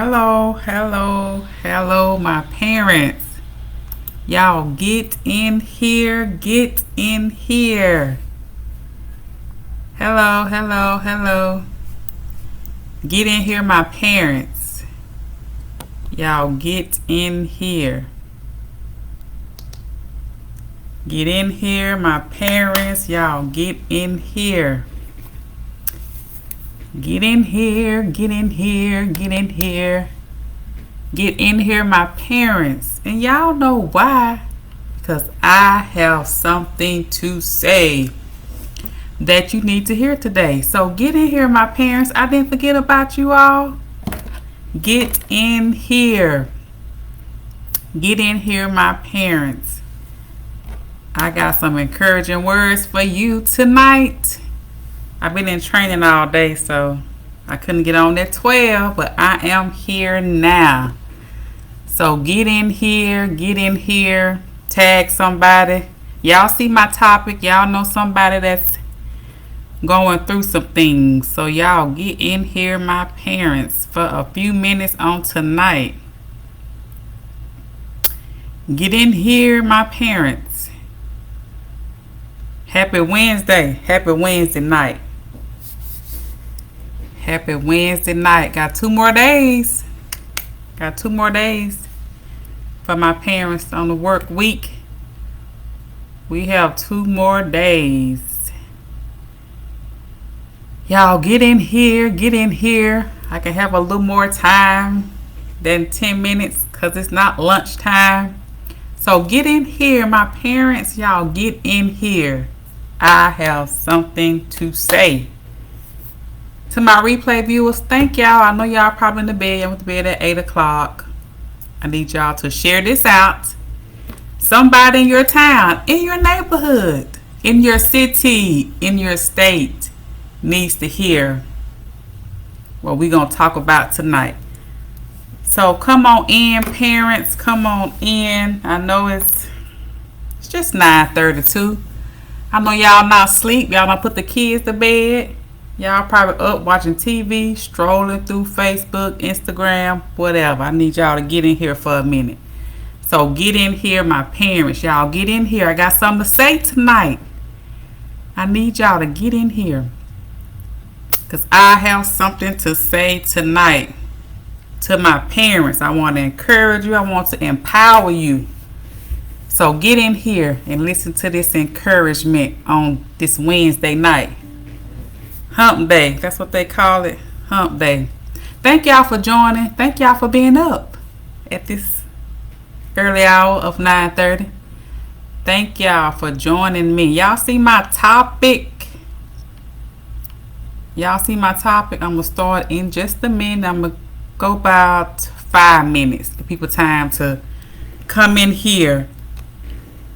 Hello, hello, hello, my parents. Y'all get in here, get in here. Hello, hello, hello. Get in here, my parents. Y'all get in here. Get in here, my parents. Y'all get in here. Get in here, get in here, get in here. Get in here, my parents. And y'all know why? Because I have something to say that you need to hear today. So get in here, my parents. I didn't forget about you all. Get in here. Get in here, my parents. I got some encouraging words for you tonight. I've been in training all day, so I couldn't get on at 12, but I am here now. So get in here, tag somebody. Y'all see my topic. Y'all know somebody that's going through some things. So y'all get in here, my parents, for a few minutes on tonight. Get in here, my parents. Happy Wednesday. Happy Wednesday night. Happy Wednesday night. Got 2 more days. Got 2 more days for my parents on the work week. We have 2 more days. Y'all get in here, get in here. I can have a little more time than 10 minutes because it's not lunchtime. So get in here, my parents. Y'all get in here. I have something to say. To my replay viewers, thank y'all. I know y'all probably in the bed. I went to bed at 8 o'clock. I need y'all to share this out. Somebody in your town, in your neighborhood, in your city, in your state needs to hear what we're going to talk about tonight. So come on in, parents. Come on in. I know it's just 9:32. I know y'all not asleep. Y'all not put the kids to bed. Y'all probably up watching TV, strolling through Facebook, Instagram, whatever. I need y'all to get in here for a minute. So get in here, my parents. Y'all get in here. I got something to say tonight. I need y'all to get in here. Because I have something to say tonight to my parents. I want to encourage you. I want to empower you. So get in here and listen to this encouragement on this Wednesday night. Hump Day. That's what they call it. Hump Day. Thank y'all for joining. Thank y'all for being up at this early hour of 9:30. Thank y'all for joining me. Y'all see my topic? Y'all see my topic? I'm going to start in just a minute. I'm going to go about 5 minutes. Give people time to come in here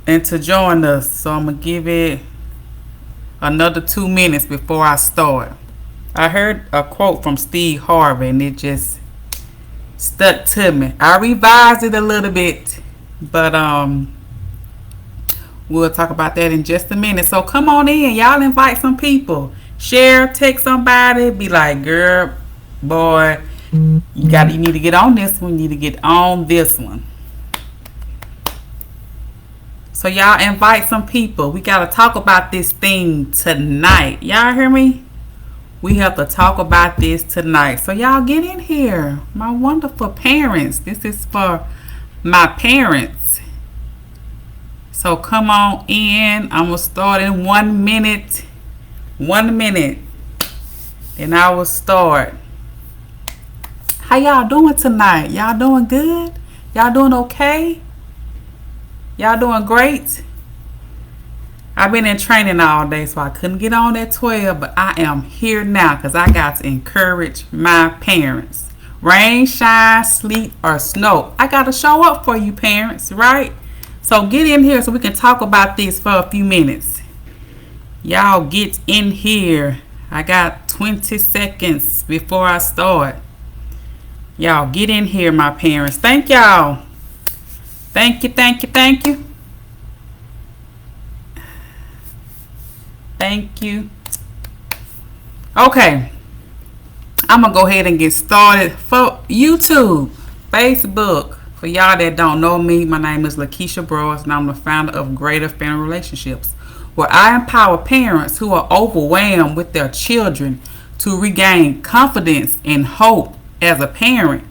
and to join us. So I'm going to give it another 2 minutes before I start. I heard a quote from Steve Harvey and it just stuck to me. I revised it a little bit, but we'll talk about that in just a minute. So come on in. Y'all invite some people. Share, text somebody. Be like, girl, boy, you need to get on this one. You need to get on this one. So y'all invite some people. We got to talk about this thing tonight. Y'all hear me? We have to talk about this tonight. So y'all get in here. My wonderful parents. This is for my parents. So come on in. I'm going to start in 1 minute. 1 minute. And I will start. How y'all doing tonight? Y'all doing good? Y'all doing okay? Y'all doing great? I've been in training all day, so I couldn't get on at 12, but I am here now because I got to encourage my parents. Rain, shine, sleet, or snow. I got to show up for you, parents, right? So get in here so we can talk about this for a few minutes. Y'all get in here. I got 20 seconds before I start. Y'all get in here, my parents. Thank y'all. Thank you, thank you, thank you. Thank you. Okay. I'm going to go ahead and get started. For YouTube, Facebook, for y'all that don't know me, my name is Lakeisha Broads, and I'm the founder of Greater Family Relationships, where I empower parents who are overwhelmed with their children to regain confidence and hope as a parent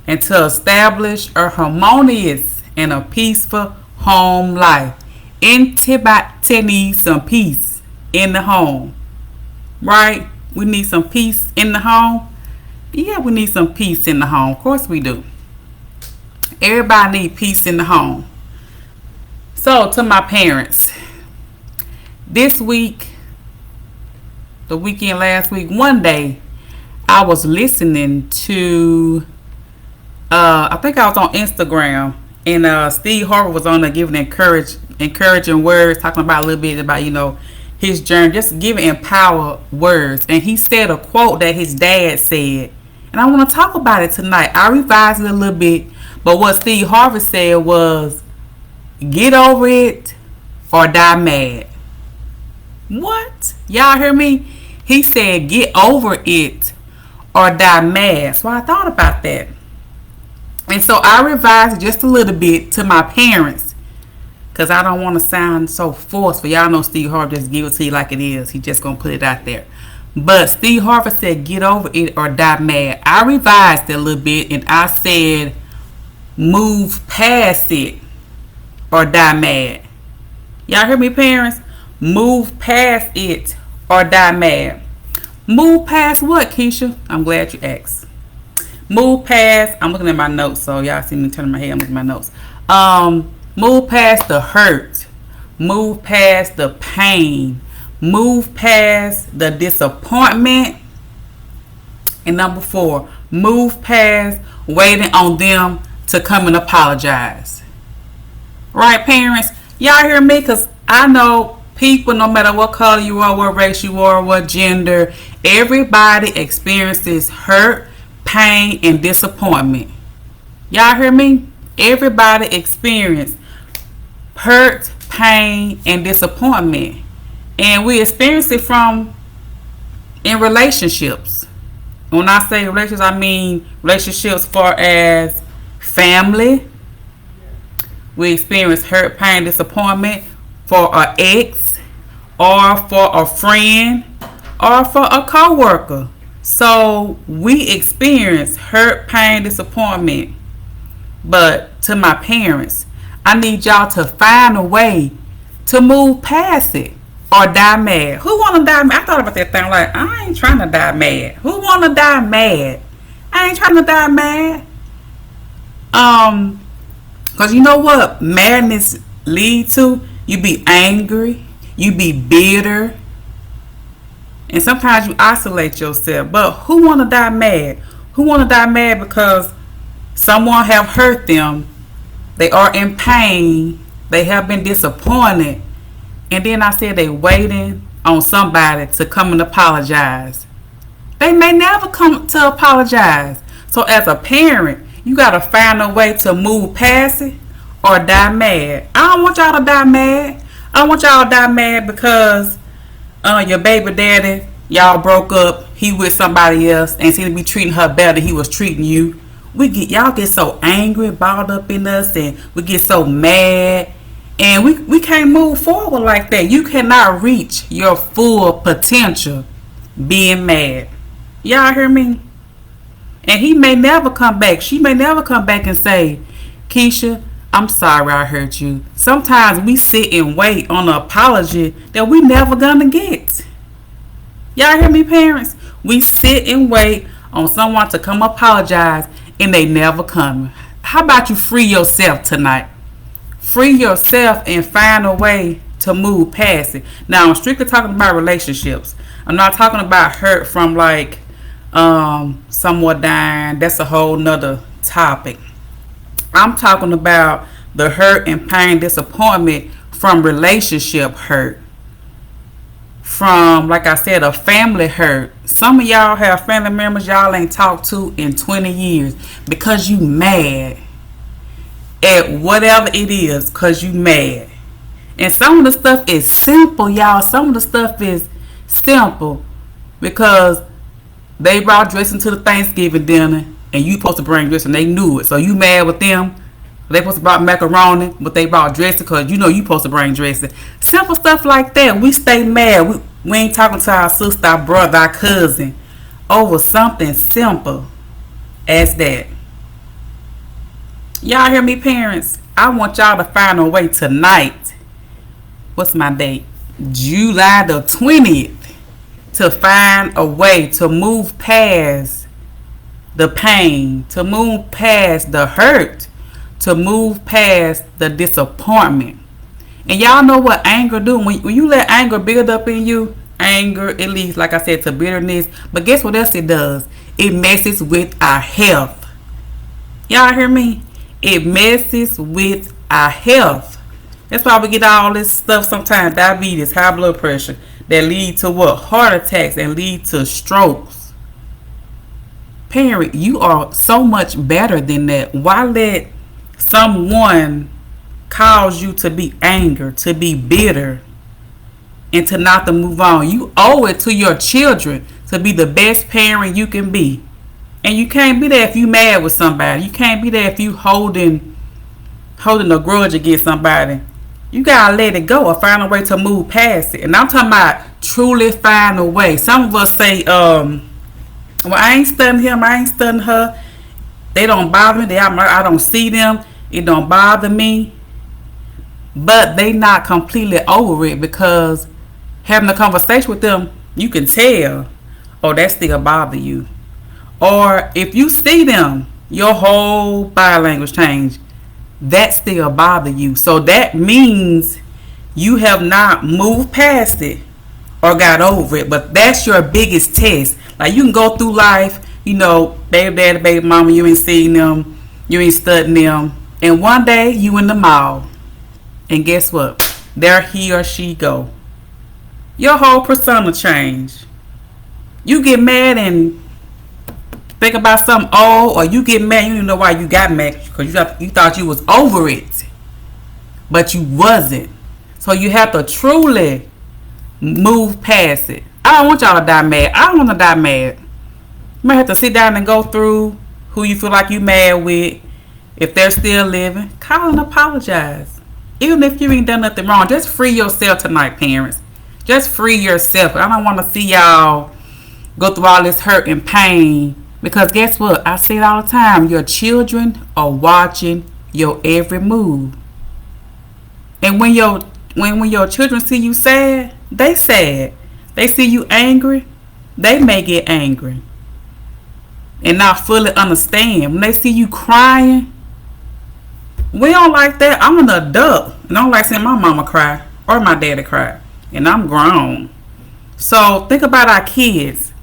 and to establish a harmonious and a peaceful home life. Everybody needs some peace in the home, right? We need some peace in the home. Yeah, we need some peace in the home. Of course we do. Everybody need peace in the home. So to my parents, this week, the weekend last week, one day, I was listening to, I think I was on Instagram, and Steve Harvey was on there giving encouraging words, talking about a little bit about, his journey, just giving empower words. And he said a quote that his dad said, and I want to talk about it tonight. I revised it a little bit, but what Steve Harvey said was, get over it or die mad. What? Y'all hear me? He said, get over it or die mad. So I thought about that. And so I revised just a little bit to my parents, because I don't want to sound so forceful. Y'all know Steve Harvey just give it to you like it is. He just going to put it out there. But Steve Harvey said, get over it or die mad. I revised it a little bit, and I said, move past it or die mad. Y'all hear me, parents? Move past it or die mad. Move past what, Keisha? I'm glad you asked. Move past, I'm looking at my notes, so y'all see me turning my head. I'm looking at my notes. Move past the hurt. Move past the pain. Move past the disappointment. And number 4, move past waiting on them to come and apologize. Right, parents? Y'all hear me? Because I know people, no matter what color you are, what race you are, what gender, everybody experiences hurt, pain, and disappointment. Y'all hear me? Everybody experiences hurt, pain, and disappointment. And we experience it in relationships. When I say relationships, I mean relationships far as family. We experience hurt, pain, disappointment for an ex, or for a friend, or for a co-worker. So we experience hurt, pain, disappointment. But to my parents, I need y'all to find a way to move past it or die mad. Who want to die mad? I thought about that thing, like, I ain't trying to die mad. Who want to die mad? I ain't trying to die mad. Because you know what madness lead to? You be angry. You be bitter. And sometimes you isolate yourself. But who want to die mad? Who want to die mad because someone have hurt them? They are in pain. They have been disappointed. And then I said they waiting on somebody to come and apologize. They may never come to apologize. So as a parent, you got to find a way to move past it or die mad. I don't want y'all to die mad. I don't want y'all to die mad because your baby daddy, y'all broke up. He with somebody else and seemed to be treating her better than he was treating you. Y'all get so angry, balled up in us, and we get so mad. And we can't move forward like that. You cannot reach your full potential being mad. Y'all hear me? And he may never come back. She may never come back and say, Keisha, I'm sorry I hurt you. Sometimes we sit and wait on an apology that we never gonna get. Y'all hear me, parents? We sit and wait on someone to come apologize and they never come. How about you free yourself tonight? Free yourself and find a way to move past it. Now, I'm strictly talking about relationships. I'm not talking about hurt from like someone dying. That's a whole nother topic. I'm talking about the hurt and pain, disappointment from relationship hurt. From, like I said, a family hurt. Some of y'all have family members y'all ain't talked to in 20 years because you mad at whatever it is because you mad. And some of the stuff is simple, y'all. Some of the stuff is simple because They brought dressing to the Thanksgiving dinner, and you supposed to bring dressing. They knew it, so you mad with them. They supposed to brought macaroni, but they brought dressing because you know you supposed to bring dressing. Simple stuff like that. We stay mad. We ain't talking to our sister, our brother, our cousin over something simple as that. Y'all hear me, parents? I want y'all to find a way tonight. What's my date? July the 20th. To find a way to move past the pain, to move past the hurt, to move past the disappointment. And y'all know what anger do? When you let anger build up in you, anger, it leads, like I said, to bitterness. But guess what else it does? It messes with our health. Y'all hear me? It messes with our health. That's why we get all this stuff sometimes. Diabetes, high blood pressure. That lead to what? Heart attacks and lead to strokes. Parent, you are so much better than that. Why let someone cause you to be angry, to be bitter, and to not to move on? You owe it to your children to be the best parent you can be. And you can't be there if you mad with somebody. You can't be there if you holding a grudge against somebody. You gotta let it go or find a way to move past it. And I'm talking about truly find a way. Some of us say, well, I ain't studying him, I ain't studying her. They don't bother me. I don't see them. It don't bother me. But they not completely over it, because having a conversation with them, you can tell, oh, that still bother you. Or if you see them, your whole body language change. That still bother you. So that means you have not moved past it or got over it. But that's your biggest test. Like, you can go through life, you know, baby daddy, baby mama, you ain't seen them, you ain't studying them, and one day you in the mall, and guess what? There he or she go. Your whole persona change. You get mad and think about something old, or you get mad, you don't know why you got mad, because you thought you was over it, but you wasn't. So you have to truly move past it. I don't want y'all to die mad. I don't want to die mad. You might have to sit down and go through who you feel like you mad with. If they're still living, call and apologize. Even if you ain't done nothing wrong, just free yourself tonight, parents. Just free yourself. I don't want to see y'all go through all this hurt and pain. Because guess what? I say it all the time. Your children are watching your every move. And when your children see you sad, they sad. They see you angry, they may get angry and not fully understand. When they see you crying, we don't like that. I'm an adult, and I don't like seeing my mama cry or my daddy cry. And I'm grown. So think about our kids.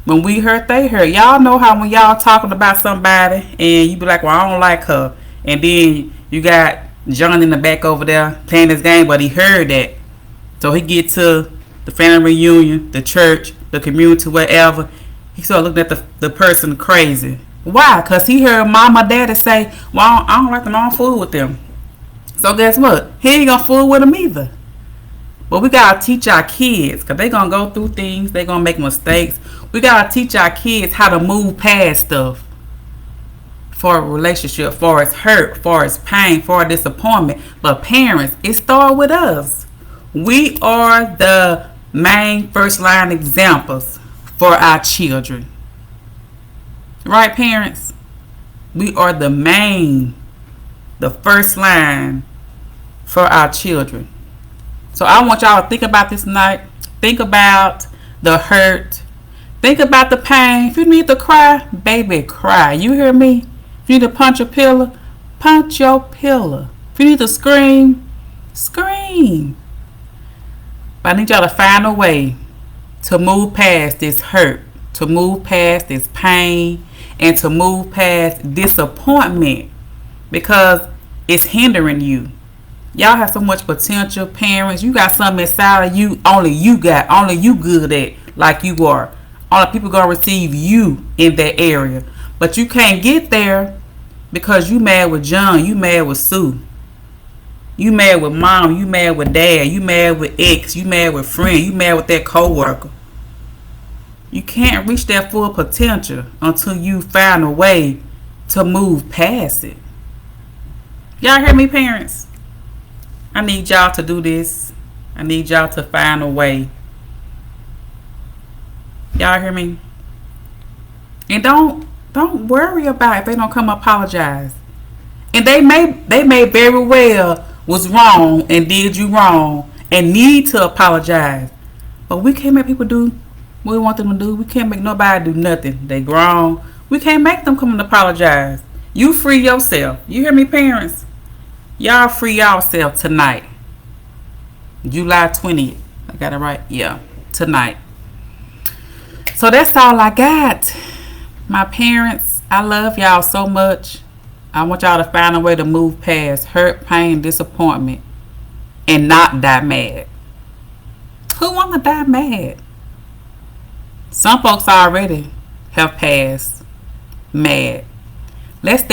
When we hurt, they hurt. Y'all know how when y'all talking about somebody and you be like, well, I don't like her. And then you got John in the back over there playing this game, but he heard that. So he get to the family reunion, the church, the community, whatever. He started looking at the person crazy. Why? Because he heard mom or daddy say, well, I don't like them, I don't fool with them. So guess what? He ain't going to fool with them either. But we got to teach our kids, because they're going to go through things. They're going to make mistakes. We got to teach our kids how to move past stuff for a relationship, for its hurt, for its pain, for its disappointment. But parents, it starts with us. We are the main first line examples for our children. Right, parents? We are the first line for our children. So I want y'all to think about this tonight. Think about the hurt. Think about the pain. If you need to cry, baby, cry. You hear me? If you need to punch a pillow, punch your pillow. If you need to scream, scream. But I need y'all to find a way to move past this hurt, to move past this pain, and to move past disappointment, because it's hindering you. Y'all have so much potential, parents. You got something inside of you only you got, only you good at, like you are. All the people gonna receive you in that area. But you can't get there because you mad with John, you mad with Sue. You mad with mom, you mad with dad, you mad with ex, you mad with friend, you mad with that coworker. You can't reach that full potential until you find a way to move past it. Y'all hear me, parents? I need y'all to do this. I need y'all to find a way. Y'all hear me? And don't worry about it if they don't come apologize. And they may very well was wrong and did you wrong and need to apologize. But we can't make people do what we want them to do. We can't make nobody do nothing. They grown. We can't make them come and apologize. You free yourself. You hear me, parents? Y'all free yourself tonight. July 20th. I got it right? Yeah. Tonight. So that's all I got. My parents, I love y'all so much. I want y'all to find a way to move past hurt, pain, disappointment, and not die mad. Who want to die mad? Some folks already have passed mad. Let's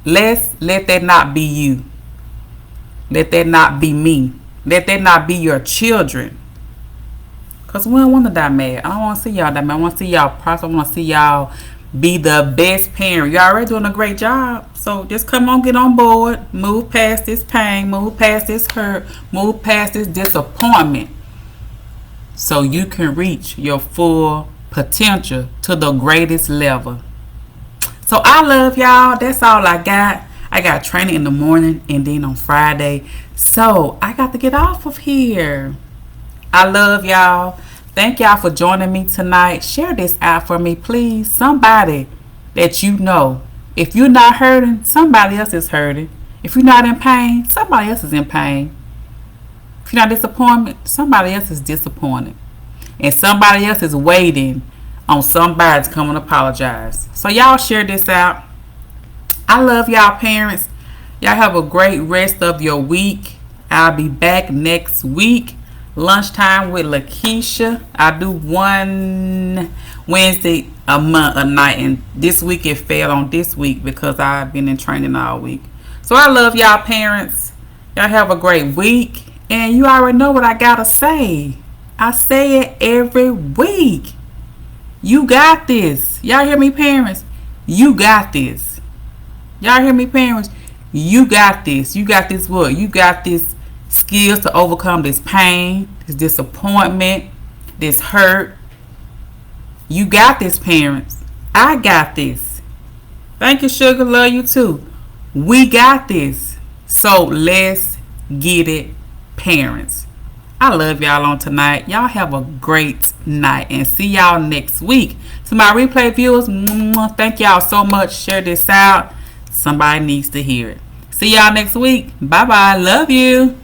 let that not be you. Let that not be me. Let that not be your children. Because we don't want to die mad. I don't want to see y'all die mad. I want to see y'all prosper. I want to see y'all be the best parent. You're already doing a great job. So just come on, get on board. Move past this pain. Move past this hurt. Move past this disappointment. So you can reach your full potential to the greatest level. So I love y'all. That's all I got. I got training in the morning and then on Friday. So I got to get off of here. I love y'all. Thank y'all for joining me tonight. Share this out for me, please. Somebody that you know. If you're not hurting, somebody else is hurting. If you're not in pain, somebody else is in pain. If you're not disappointed, somebody else is disappointed. And somebody else is waiting on somebody to come and apologize. So y'all share this out. I love y'all, parents. Y'all have a great rest of your week. I'll be back next week. Lunchtime with Lakeisha. I do one Wednesday a month a night, and this week it fell on this week because I've been in training all week. So I love y'all, parents. Y'all have a great week, and you already know what I gotta say. I say it every week. You got this. Y'all hear me, parents? You got this. Y'all hear me, parents? You got this. You got this what? You got this skills to overcome this pain, this disappointment, this hurt. You got this, parents. I got this. Thank you, sugar. Love you too. We got this. So let's get it, parents. I love y'all on tonight. Y'all have a great night and see y'all next week. To my replay viewers, thank y'all so much. Share this out. Somebody needs to hear it. See y'all next week. Bye bye. Love you.